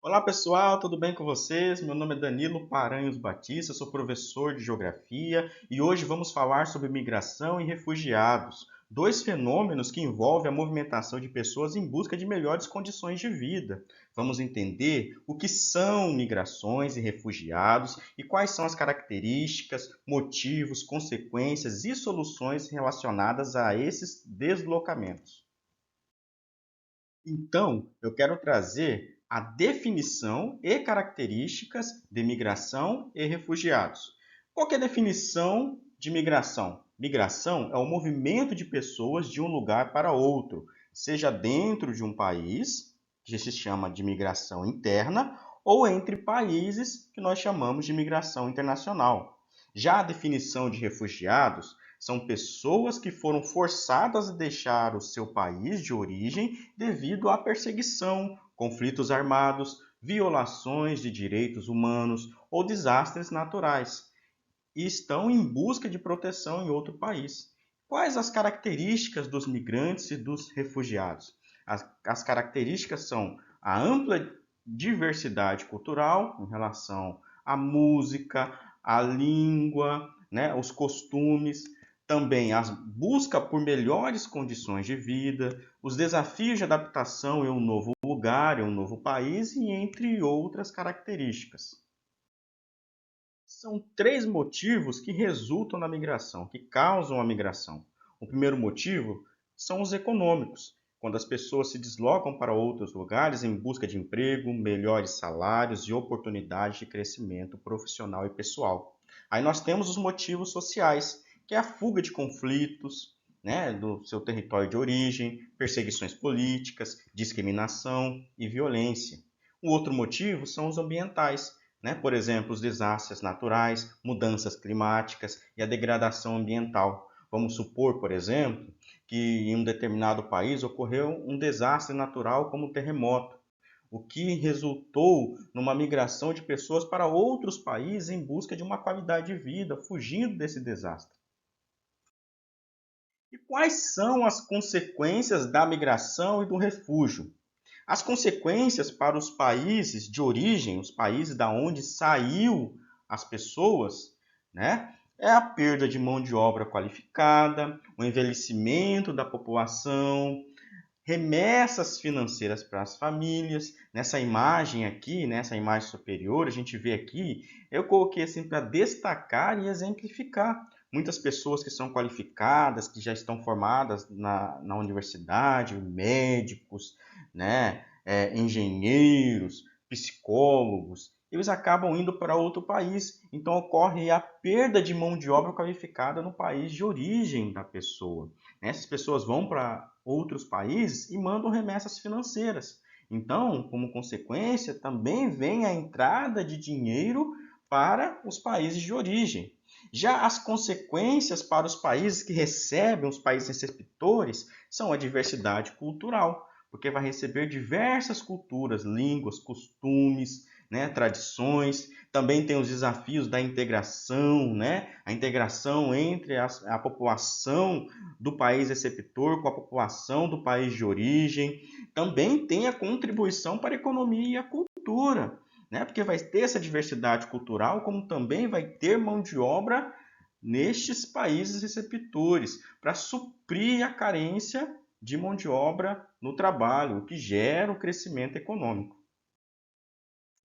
Olá pessoal, tudo bem com vocês? Meu nome é Danilo Paranhos Batista, sou professor de Geografia e hoje vamos falar sobre migração e refugiados, dois fenômenos que envolvem a movimentação de pessoas em busca de melhores condições de vida. Vamos entender o que são migrações e refugiados e quais são as características, motivos, consequências e soluções relacionadas a esses deslocamentos. Então, eu quero trazer a definição e características de migração e refugiados. Qual que é a definição de migração? Migração é o movimento de pessoas de um lugar para outro, seja dentro de um país, que se chama de migração interna, ou entre países, que nós chamamos de migração internacional. Já a definição de refugiados são pessoas que foram forçadas a deixar o seu país de origem devido à perseguição, conflitos armados, violações de direitos humanos ou desastres naturais e estão em busca de proteção em outro país. Quais as características dos migrantes e dos refugiados? As características são a ampla diversidade cultural em relação à música, à língua, né, os costumes, também a busca por melhores condições de vida, os desafios de adaptação em um novo lugar, em um novo país e entre outras características. São três motivos que resultam na migração, que causam a migração. O primeiro motivo são os econômicos, quando as pessoas se deslocam para outros lugares em busca de emprego, melhores salários e oportunidades de crescimento profissional e pessoal. Aí nós temos os motivos sociais, que é a fuga de conflitos, né, do seu território de origem, perseguições políticas, discriminação e violência. O outro motivo são os ambientais, né? Por exemplo, os desastres naturais, mudanças climáticas e a degradação ambiental. Vamos supor, por exemplo, que em um determinado país ocorreu um desastre natural como um terremoto, o que resultou numa migração de pessoas para outros países em busca de uma qualidade de vida, fugindo desse desastre. E quais são as consequências da migração e do refúgio? As consequências para os países de origem, os países da onde saiu as pessoas, né? É a perda de mão de obra qualificada, o envelhecimento da população, remessas financeiras para as famílias. Nessa imagem aqui, nessa imagem superior, a gente vê aqui, eu coloquei assim para destacar e exemplificar. Muitas pessoas que são qualificadas, que já estão formadas na universidade, médicos, né, engenheiros, psicólogos, eles acabam indo para outro país. Então ocorre a perda de mão de obra qualificada no país de origem da pessoa. Essas pessoas vão para outros países e mandam remessas financeiras. Então, como consequência, também vem a entrada de dinheiro para os países de origem. Já as consequências para os países que recebem, os países receptores, são a diversidade cultural, porque vai receber diversas culturas, línguas, costumes, né, tradições. Também tem os desafios da integração, né, a integração entre a população do país receptor com a população do país de origem. Também tem a contribuição para a economia e a cultura, né? Porque vai ter essa diversidade cultural, como também vai ter mão de obra nestes países receptores, para suprir a carência de mão de obra no trabalho, o que gera o crescimento econômico.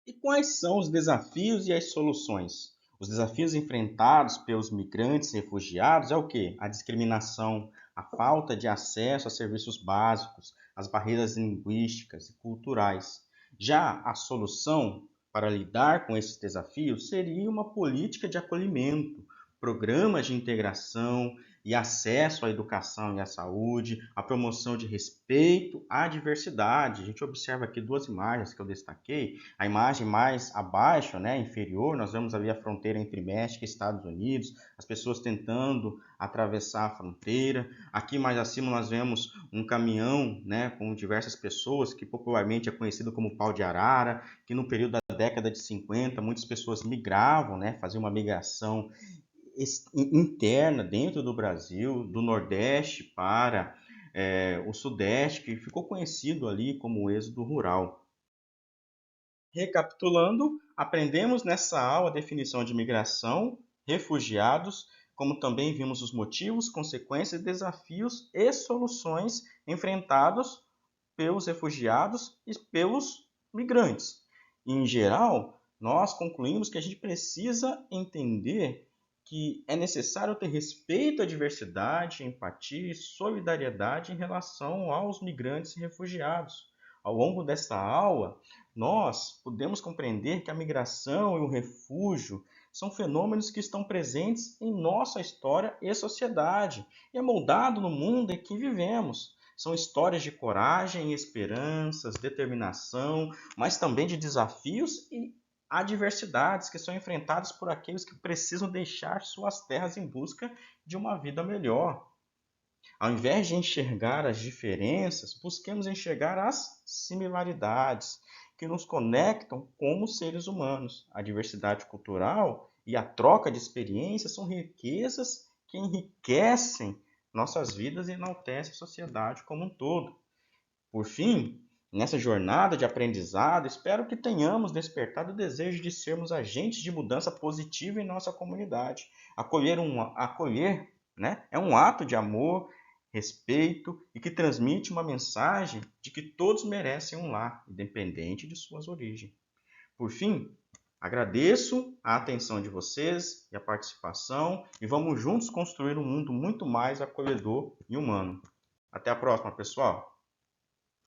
E quais são os desafios e as soluções? Os desafios enfrentados pelos migrantes e refugiados é o quê? A discriminação, a falta de acesso a serviços básicos, as barreiras linguísticas e culturais. Já a solução para lidar com esses desafios seria uma política de acolhimento, programas de integração e acesso à educação e à saúde, a promoção de respeito à diversidade. A gente observa aqui duas imagens que eu destaquei. A imagem mais abaixo, né, inferior, nós vemos ali a fronteira entre México e Estados Unidos, as pessoas tentando atravessar a fronteira. Aqui mais acima nós vemos um caminhão, né, com diversas pessoas, que popularmente é conhecido como pau de arara, que no período da década de 50 muitas pessoas migravam, né, faziam uma migração interna dentro do Brasil, do Nordeste para o Sudeste, que ficou conhecido ali como o êxodo rural. Recapitulando, aprendemos nessa aula a definição de migração, refugiados, como também vimos os motivos, consequências, desafios e soluções enfrentados pelos refugiados e pelos migrantes. Em geral, nós concluímos que a gente precisa entender que é necessário ter respeito à diversidade, empatia e solidariedade em relação aos migrantes e refugiados. Ao longo desta aula, nós podemos compreender que a migração e o refúgio são fenômenos que estão presentes em nossa história e sociedade e é moldado no mundo em que vivemos. São histórias de coragem, esperanças, determinação, mas também de desafios e adversidades que são enfrentadas por aqueles que precisam deixar suas terras em busca de uma vida melhor. Ao invés de enxergar as diferenças, busquemos enxergar as similaridades que nos conectam como seres humanos. A diversidade cultural e a troca de experiências são riquezas que enriquecem nossas vidas e enaltecem a sociedade como um todo. Por fim, nessa jornada de aprendizado, espero que tenhamos despertado o desejo de sermos agentes de mudança positiva em nossa comunidade. Acolher, né, é um ato de amor, respeito e que transmite uma mensagem de que todos merecem um lar, independente de suas origens. Por fim, agradeço a atenção de vocês e a participação e vamos juntos construir um mundo muito mais acolhedor e humano. Até a próxima, pessoal!